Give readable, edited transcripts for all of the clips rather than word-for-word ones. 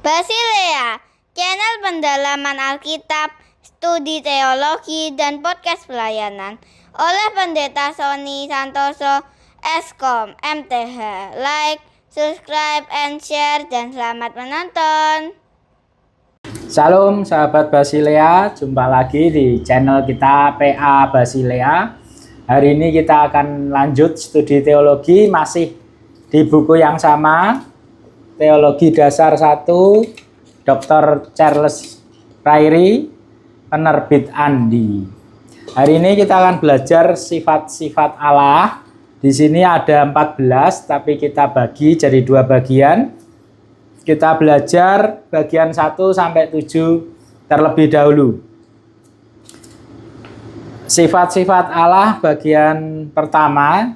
Basilea, channel pendalaman Alkitab, studi teologi, dan podcast pelayanan oleh Pendeta Sony Santoso, Eskom, MTH. Like, subscribe, and share, dan selamat menonton. Salam sahabat Basilea, jumpa lagi di channel kita PA Basilea. Hari ini kita akan lanjut studi teologi masih di buku yang sama, Teologi Dasar 1, Dr. Charles Ryrie, penerbit Andi. Hari ini kita akan belajar sifat-sifat Allah. Di sini ada 14, tapi kita bagi jadi dua bagian. Kita belajar bagian 1 sampai 7 terlebih dahulu. Sifat-sifat Allah bagian pertama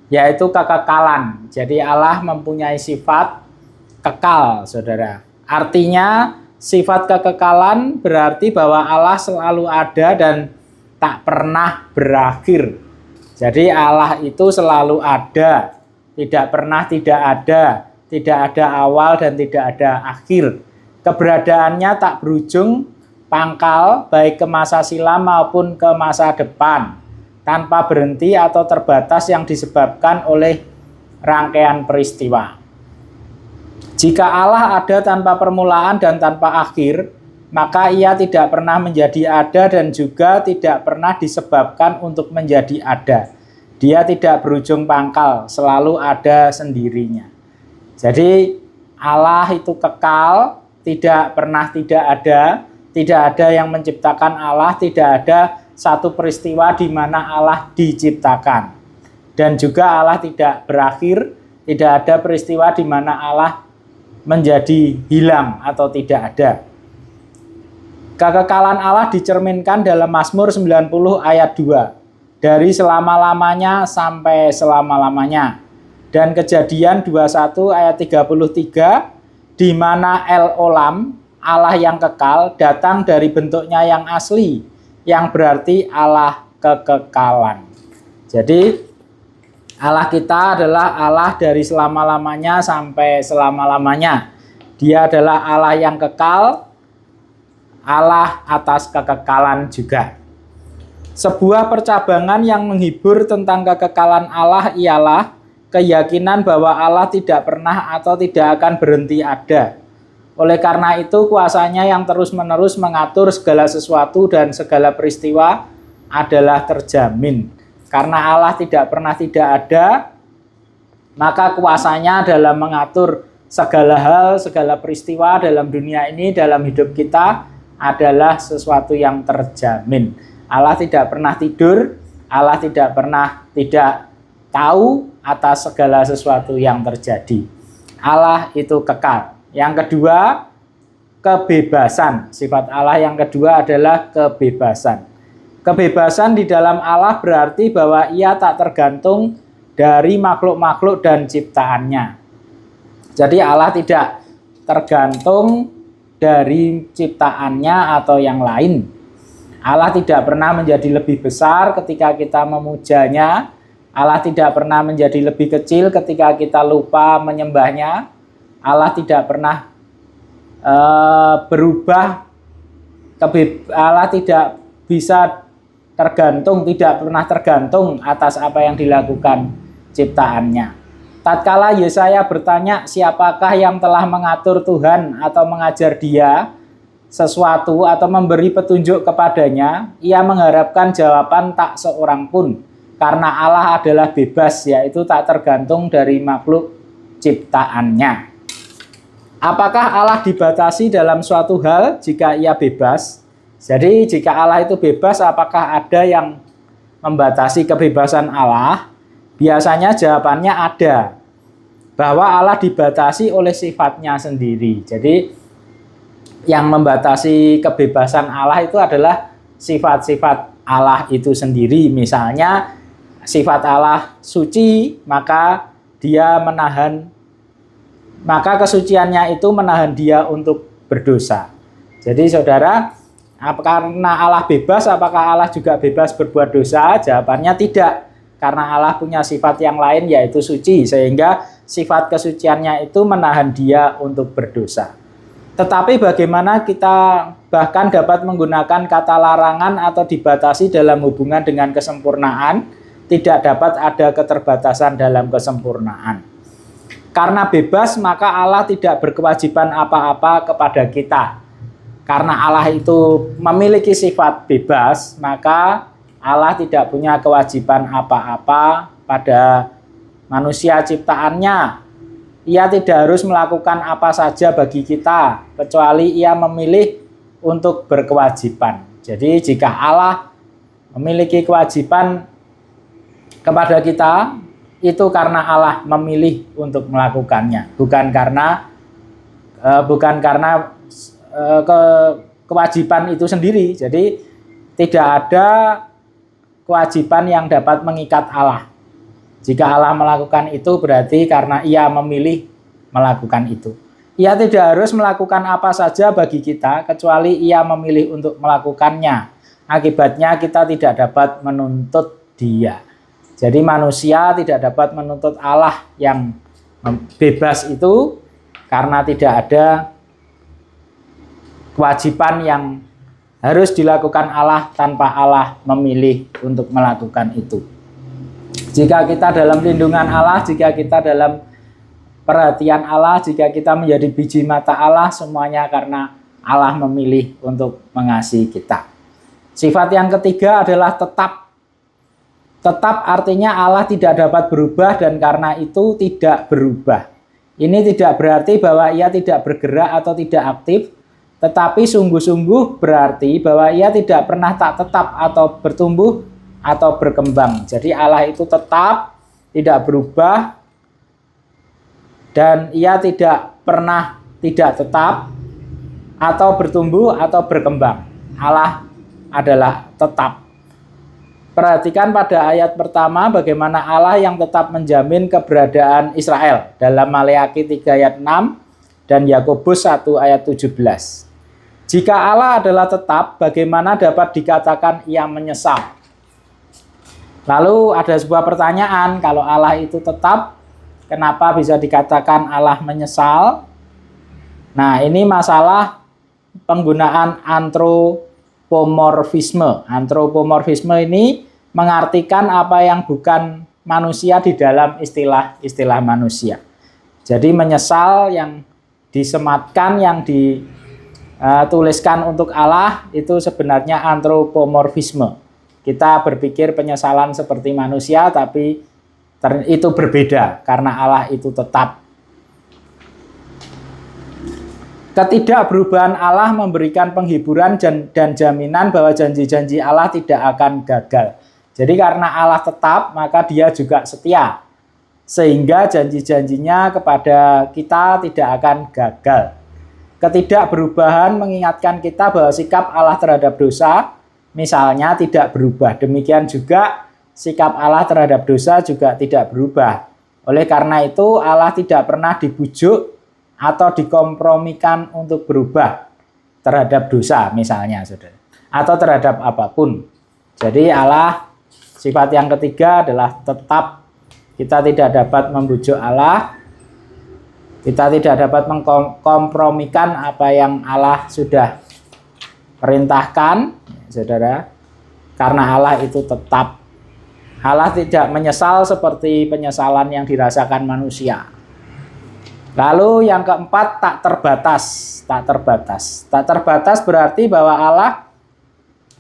yaitu kekekalan. Jadi Allah mempunyai sifat kekal, saudara. Artinya sifat kekekalan berarti bahwa Allah selalu ada dan tak pernah berakhir. Jadi Allah itu selalu ada, tidak pernah tidak ada awal dan tidak ada akhir. Keberadaannya tak berujung pangkal baik ke masa silam maupun ke masa depan, tanpa berhenti atau terbatas yang disebabkan oleh rangkaian peristiwa. Jika Allah ada tanpa permulaan dan tanpa akhir, maka ia tidak pernah menjadi ada dan juga tidak pernah disebabkan untuk menjadi ada. Dia tidak berujung pangkal, selalu ada sendirinya. Jadi Allah itu kekal, tidak pernah tidak ada yang menciptakan Allah, tidak ada satu peristiwa di mana Allah diciptakan. Dan juga Allah tidak berakhir, tidak ada peristiwa di mana Allah menjadi hilang atau tidak ada. Kekekalan Allah dicerminkan dalam Mazmur 90 ayat 2. Dari selama-lamanya sampai selama-lamanya. Dan Kejadian 21 ayat 33, di mana El Olam, Allah yang kekal, datang dari bentuknya yang asli, yang berarti Allah kekekalan. Jadi Allah kita adalah Allah dari selama-lamanya sampai selama-lamanya. Dia adalah Allah yang kekal, Allah atas kekekalan juga. Sebuah percabangan yang menghibur tentang kekekalan Allah ialah keyakinan bahwa Allah tidak pernah atau tidak akan berhenti ada. Oleh karena itu kuasanya yang terus-menerus mengatur segala sesuatu dan segala peristiwa adalah terjamin. Karena Allah tidak pernah tidak ada, maka kuasanya dalam mengatur segala hal, segala peristiwa dalam dunia ini, dalam hidup kita adalah sesuatu yang terjamin. Allah tidak pernah tidur, Allah tidak pernah tidak tahu atas segala sesuatu yang terjadi. Allah itu kekal. Yang kedua, kebebasan. Sifat Allah yang kedua adalah kebebasan. Kebebasan di dalam Allah berarti bahwa ia tak tergantung dari makhluk-makhluk dan ciptaannya. Jadi Allah tidak tergantung dari ciptaannya atau yang lain. Allah tidak pernah menjadi lebih besar ketika kita memujanya. Allah tidak pernah menjadi lebih kecil ketika kita lupa menyembahnya. Allah tidak pernah berubah. Allah tidak bisa tidak pernah tergantung atas apa yang dilakukan ciptaannya. Tatkala Yesaya bertanya siapakah yang telah mengatur Tuhan atau mengajar dia sesuatu atau memberi petunjuk kepadanya, ia mengharapkan jawaban tak seorang pun. Karena Allah adalah bebas, yaitu tak tergantung dari makhluk ciptaannya. Apakah Allah dibatasi dalam suatu hal jika ia bebas? Jadi jika Allah itu bebas, apakah ada yang membatasi kebebasan Allah? Biasanya jawabannya ada. Bahwa Allah dibatasi oleh sifatnya sendiri. Jadi yang membatasi kebebasan Allah itu adalah sifat-sifat Allah itu sendiri. Misalnya sifat Allah suci, maka kesuciannya itu menahan dia untuk berdosa. Jadi saudara, karena Allah bebas, apakah Allah juga bebas berbuat dosa? Jawabannya tidak. Karena Allah punya sifat yang lain yaitu suci, sehingga sifat kesuciannya itu menahan dia untuk berdosa. Tetapi bagaimana kita bahkan dapat menggunakan kata larangan atau dibatasi dalam hubungan dengan kesempurnaan, tidak dapat ada keterbatasan dalam kesempurnaan. Karena bebas, maka Allah tidak berkewajiban apa-apa kepada kita. Karena Allah itu memiliki sifat bebas, maka Allah tidak punya kewajiban apa-apa pada manusia ciptaannya. Ia tidak harus melakukan apa saja bagi kita, kecuali ia memilih untuk berkewajiban. Jadi jika Allah memiliki kewajiban kepada kita, itu karena Allah memilih untuk melakukannya, bukan karena kewajiban itu sendiri. Jadi tidak ada kewajiban yang dapat mengikat Allah. Jika Allah melakukan itu berarti karena ia memilih melakukan itu. Ia tidak harus melakukan apa saja bagi kita kecuali ia memilih untuk melakukannya. Akibatnya kita tidak dapat menuntut dia. Jadi manusia tidak dapat menuntut Allah yang bebas itu karena tidak ada kewajiban yang harus dilakukan Allah tanpa Allah memilih untuk melakukan itu. Jika kita dalam lindungan Allah, jika kita dalam perhatian Allah, jika kita menjadi biji mata Allah, semuanya karena Allah memilih untuk mengasihi kita. Sifat yang ketiga adalah tetap. Tetap artinya Allah tidak dapat berubah dan karena itu tidak berubah. Ini tidak berarti bahwa ia tidak bergerak atau tidak aktif, tetapi sungguh-sungguh berarti bahwa ia tidak pernah tak tetap atau bertumbuh atau berkembang. Jadi Allah itu tetap, tidak berubah, dan ia tidak pernah tidak tetap atau bertumbuh atau berkembang. Allah adalah tetap. Perhatikan pada ayat pertama bagaimana Allah yang tetap menjamin keberadaan Israel dalam Maleakhi 3 ayat 6 dan Yakobus 1 ayat 17. Jika Allah adalah tetap, bagaimana dapat dikatakan ia menyesal? Lalu ada sebuah pertanyaan, kalau Allah itu tetap, kenapa bisa dikatakan Allah menyesal? Nah, ini masalah penggunaan antropomorfisme. Antropomorfisme ini mengartikan apa yang bukan manusia di dalam istilah-istilah manusia. Jadi menyesal yang disematkan, yang dituliskan untuk Allah itu sebenarnya antropomorfisme. Kita berpikir penyesalan seperti manusia, tapi itu berbeda karena Allah itu tetap. Ketidakberubahan Allah memberikan penghiburan dan jaminan bahwa janji-janji Allah tidak akan gagal. Jadi karena Allah tetap, maka dia juga setia. Sehingga janji-janjinya kepada kita tidak akan gagal. Ketidakberubahan mengingatkan kita bahwa sikap Allah terhadap dosa misalnya tidak berubah. Demikian juga sikap Allah terhadap dosa juga tidak berubah. Oleh karena itu Allah tidak pernah dibujuk atau dikompromikan untuk berubah terhadap dosa misalnya, saudara, atau terhadap apapun. Jadi Allah, sifat yang ketiga adalah tetap. Kita tidak dapat membujuk Allah, kita tidak dapat mengkompromikan apa yang Allah sudah perintahkan, saudara, karena Allah itu tetap. Allah tidak menyesal seperti penyesalan yang dirasakan manusia. Lalu yang keempat, tak terbatas. Tak terbatas. Tak terbatas berarti bahwa Allah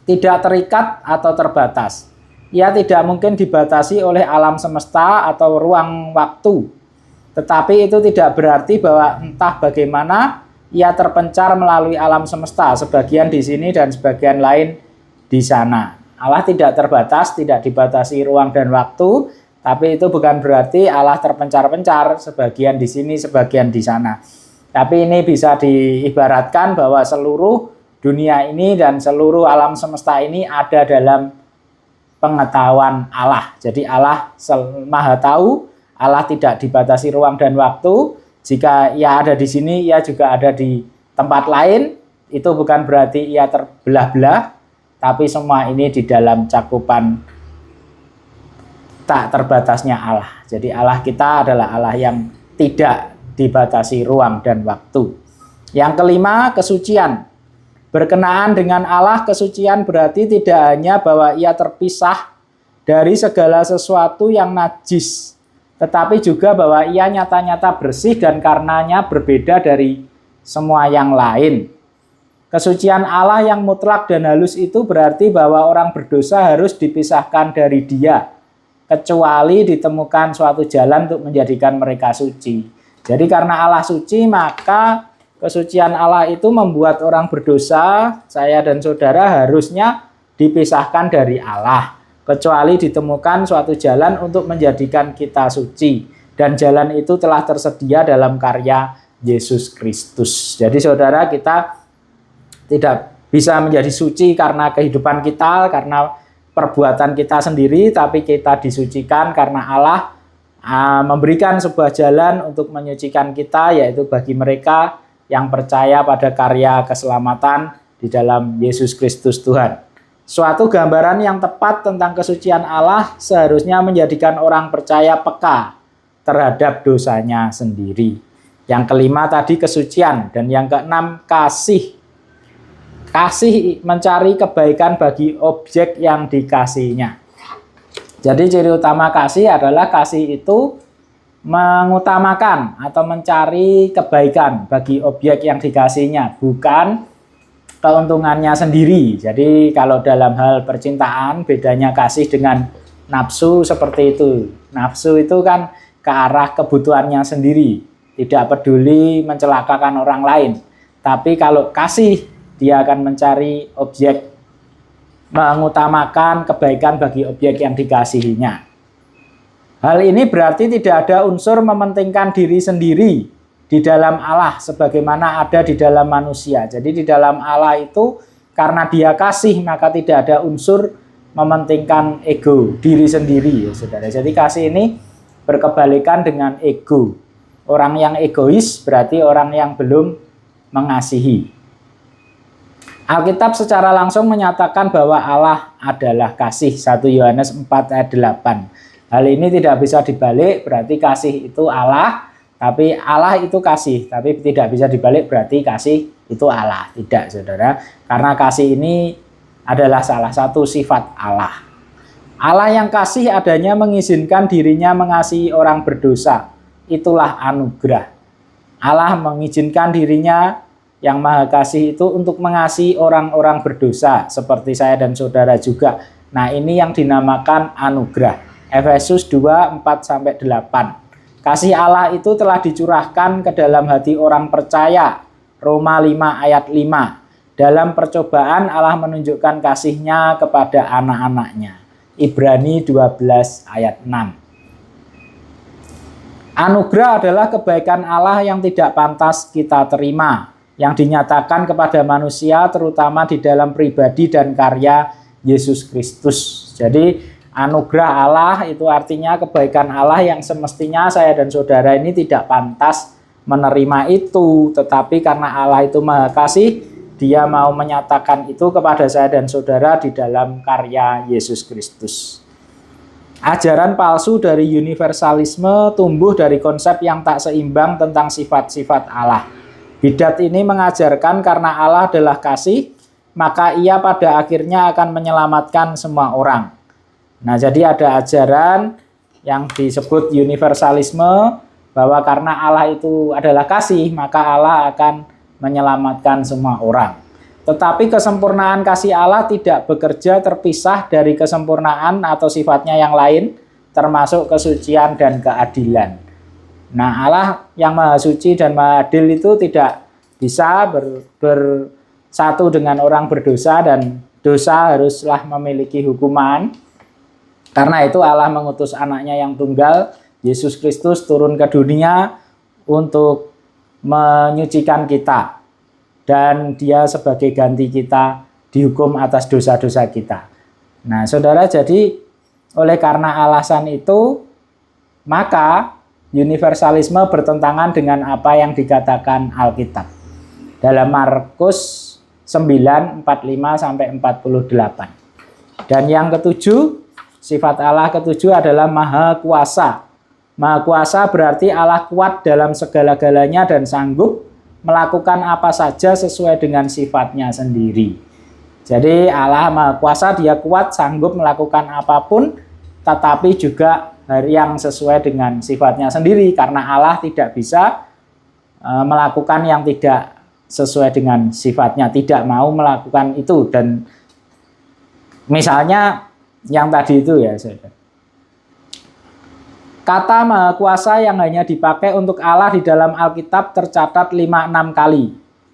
tidak terikat atau terbatas. Ia tidak mungkin dibatasi oleh alam semesta atau ruang waktu. Tetapi itu tidak berarti bahwa entah bagaimana ia terpencar melalui alam semesta, sebagian di sini dan sebagian lain di sana. Allah tidak terbatas, tidak dibatasi ruang dan waktu, tapi itu bukan berarti Allah terpencar-pencar, sebagian di sini, sebagian di sana. Tapi ini bisa diibaratkan bahwa seluruh dunia ini dan seluruh alam semesta ini ada dalam pengetahuan Allah. Jadi Allah Maha Tahu, Allah tidak dibatasi ruang dan waktu. Jika ia ada di sini, ia juga ada di tempat lain. Itu bukan berarti ia terbelah-belah, tapi semua ini di dalam cakupan tak terbatasnya Allah. Jadi Allah kita adalah Allah yang tidak dibatasi ruang dan waktu. Yang kelima, kesucian. Berkenaan dengan Allah, kesucian berarti tidak hanya bahwa ia terpisah dari segala sesuatu yang najis, tetapi juga bahwa ia nyata-nyata bersih dan karenanya berbeda dari semua yang lain. Kesucian Allah yang mutlak dan halus itu berarti bahwa orang berdosa harus dipisahkan dari Dia, kecuali ditemukan suatu jalan untuk menjadikan mereka suci. Jadi karena Allah suci, maka kesucian Allah itu membuat orang berdosa, saya dan saudara, harusnya dipisahkan dari Allah, kecuali ditemukan suatu jalan untuk menjadikan kita suci. Dan jalan itu telah tersedia dalam karya Yesus Kristus. Jadi saudara, kita tidak bisa menjadi suci karena kehidupan kita, karena perbuatan kita sendiri, tapi kita disucikan karena Allah memberikan sebuah jalan untuk menyucikan kita, yaitu bagi mereka yang percaya pada karya keselamatan di dalam Yesus Kristus Tuhan. Suatu gambaran yang tepat tentang kesucian Allah seharusnya menjadikan orang percaya peka terhadap dosanya sendiri. Yang kelima tadi kesucian, dan yang keenam kasih. Kasih mencari kebaikan bagi objek yang dikasihinya. Jadi ciri utama kasih adalah kasih itu mengutamakan atau mencari kebaikan bagi objek yang dikasihinya, bukan keuntungannya sendiri. Jadi kalau dalam hal percintaan, bedanya kasih dengan nafsu seperti itu. Nafsu itu kan ke arah kebutuhannya sendiri, tidak peduli mencelakakan orang lain. Tapi kalau kasih, dia akan mencari objek, mengutamakan kebaikan bagi objek yang dikasihinya. Hal ini berarti tidak ada unsur mementingkan diri sendiri di dalam Allah sebagaimana ada di dalam manusia. Jadi di dalam Allah itu karena dia kasih, maka tidak ada unsur mementingkan ego, diri sendiri ya saudara. Jadi kasih ini berkebalikan dengan ego. Orang yang egois berarti orang yang belum mengasihi. Alkitab secara langsung menyatakan bahwa Allah adalah kasih, 1 Yohanes 4 ayat 8. Hal ini tidak bisa dibalik, berarti kasih itu Allah, tapi Allah itu kasih, tapi tidak bisa dibalik berarti kasih itu Allah. Tidak saudara, karena kasih ini adalah salah satu sifat Allah. Allah yang kasih adanya mengizinkan dirinya mengasihi orang berdosa, itulah anugerah. Allah mengizinkan dirinya yang Maha Kasih itu untuk mengasihi orang-orang berdosa seperti saya dan saudara juga. Nah, ini yang dinamakan anugerah. Efesus 2, 4-8. Kasih Allah itu telah dicurahkan ke dalam hati orang percaya. Roma 5 ayat 5. Dalam percobaan Allah menunjukkan kasih-Nya kepada anak-anak-Nya. Ibrani 12 ayat 6. Anugerah adalah kebaikan Allah yang tidak pantas kita terima, yang dinyatakan kepada manusia terutama di dalam pribadi dan karya Yesus Kristus. Jadi anugerah Allah itu artinya kebaikan Allah yang semestinya saya dan saudara ini tidak pantas menerima itu, tetapi karena Allah itu Maha Kasih, Dia mau menyatakan itu kepada saya dan saudara di dalam karya Yesus Kristus. Ajaran palsu dari universalisme tumbuh dari konsep yang tak seimbang tentang sifat-sifat Allah. Bidat ini mengajarkan karena Allah adalah kasih, maka ia pada akhirnya akan menyelamatkan semua orang. Nah, jadi ada ajaran yang disebut universalisme, bahwa karena Allah itu adalah kasih, maka Allah akan menyelamatkan semua orang. Tetapi kesempurnaan kasih Allah tidak bekerja terpisah dari kesempurnaan atau sifatnya yang lain, termasuk kesucian dan keadilan. Nah, Allah yang Maha Suci dan Maha Adil itu tidak bisa bersatu dengan orang berdosa, dan dosa haruslah memiliki hukuman. Karena itu Allah mengutus anaknya yang tunggal, Yesus Kristus, turun ke dunia untuk menyucikan kita. Dan Dia sebagai ganti kita dihukum atas dosa-dosa kita. Nah, saudara, jadi oleh karena alasan itu, maka universalisme bertentangan dengan apa yang dikatakan Alkitab. Dalam Markus 9, 45-48. Dan yang ketujuh, sifat Allah ketujuh adalah Maha Kuasa. Maha Kuasa berarti Allah kuat dalam segala-galanya dan sanggup melakukan apa saja sesuai dengan sifatnya sendiri. Jadi Allah Maha Kuasa, dia kuat, sanggup melakukan apapun, tetapi juga yang sesuai dengan sifatnya sendiri, karena Allah tidak bisa melakukan yang tidak sesuai dengan sifatnya, tidak mau melakukan itu. Dan misalnya yang tadi itu ya, saudara, kata Maha Kuasa yang hanya dipakai untuk Allah di dalam Alkitab tercatat 5-6 kali.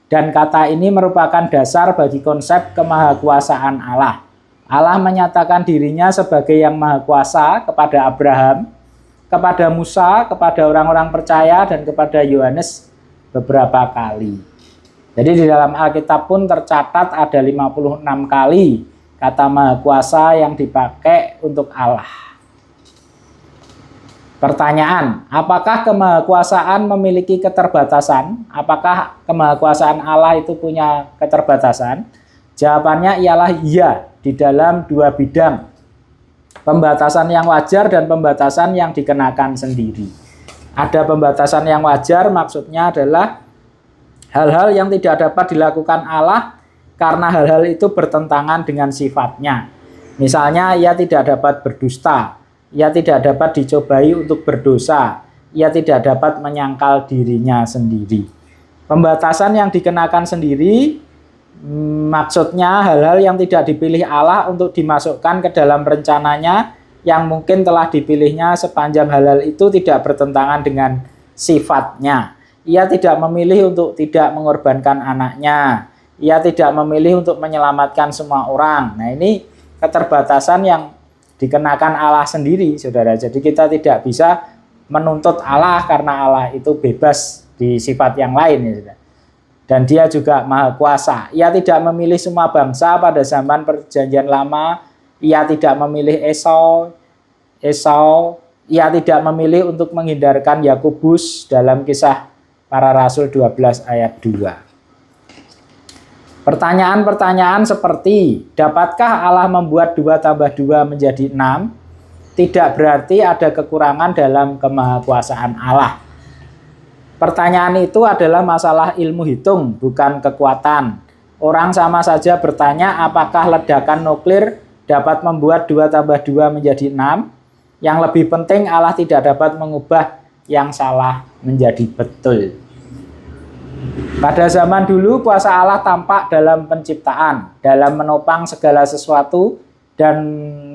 Dan kata ini merupakan dasar bagi konsep kemahakuasaan Allah. Allah menyatakan dirinya sebagai yang Maha Kuasa kepada Abraham, kepada Musa, kepada orang-orang percaya, dan kepada Yohanes beberapa kali. Jadi di dalam Alkitab pun tercatat ada 56 kali kata Maha Kuasa yang dipakai untuk Allah. Pertanyaan, apakah kemahakuasaan memiliki keterbatasan? Apakah kemahakuasaan Allah itu punya keterbatasan? Jawabannya ialah iya, di dalam dua bidang. Pembatasan yang wajar dan pembatasan yang dikenakan sendiri. Ada pembatasan yang wajar, maksudnya adalah hal-hal yang tidak dapat dilakukan Allah karena hal-hal itu bertentangan dengan sifatnya. Misalnya, ia tidak dapat berdusta, ia tidak dapat dicobai untuk berdosa, ia tidak dapat menyangkal dirinya sendiri. Pembatasan yang dikenakan sendiri maksudnya hal-hal yang tidak dipilih Allah untuk dimasukkan ke dalam rencananya, yang mungkin telah dipilihnya sepanjang hal-hal itu tidak bertentangan dengan sifatnya. Ia tidak memilih untuk tidak mengorbankan anaknya, ia tidak memilih untuk menyelamatkan semua orang. Nah, ini keterbatasan yang dikenakan Allah sendiri, saudara. Jadi kita tidak bisa menuntut Allah karena Allah itu bebas di sifat yang lain, ya, saudara. Dan dia juga Maha Kuasa. Ia tidak memilih semua bangsa pada zaman Perjanjian Lama. Ia tidak memilih Esau. Ia tidak memilih untuk menghindarkan Yakobus dalam Kisah Para Rasul 12 ayat 2. Pertanyaan-pertanyaan seperti, dapatkah Allah membuat 2 tambah 2 menjadi 6? Tidak berarti ada kekurangan dalam kemahakuasaan Allah. Pertanyaan itu adalah masalah ilmu hitung, bukan kekuatan. Orang sama saja bertanya apakah ledakan nuklir dapat membuat 2 tambah 2 menjadi 6? Yang lebih penting, Allah tidak dapat mengubah yang salah menjadi betul. Pada zaman dulu kuasa Allah tampak dalam penciptaan, dalam menopang segala sesuatu, dan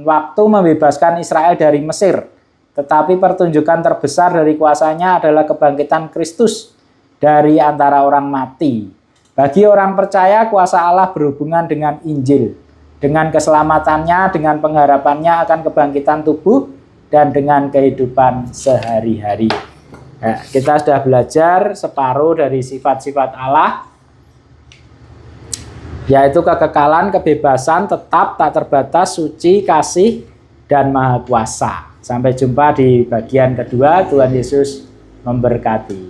waktu membebaskan Israel dari Mesir. Tetapi pertunjukan terbesar dari kuasanya adalah kebangkitan Kristus dari antara orang mati. Bagi orang percaya, kuasa Allah berhubungan dengan Injil, dengan keselamatannya, dengan pengharapannya akan kebangkitan tubuh, dan dengan kehidupan sehari-hari. Nah, kita sudah belajar separuh dari sifat-sifat Allah, yaitu kekekalan, kebebasan, tetap, tak terbatas, suci, kasih, dan maha kuasa. Sampai jumpa di bagian kedua. Tuhan Yesus memberkati.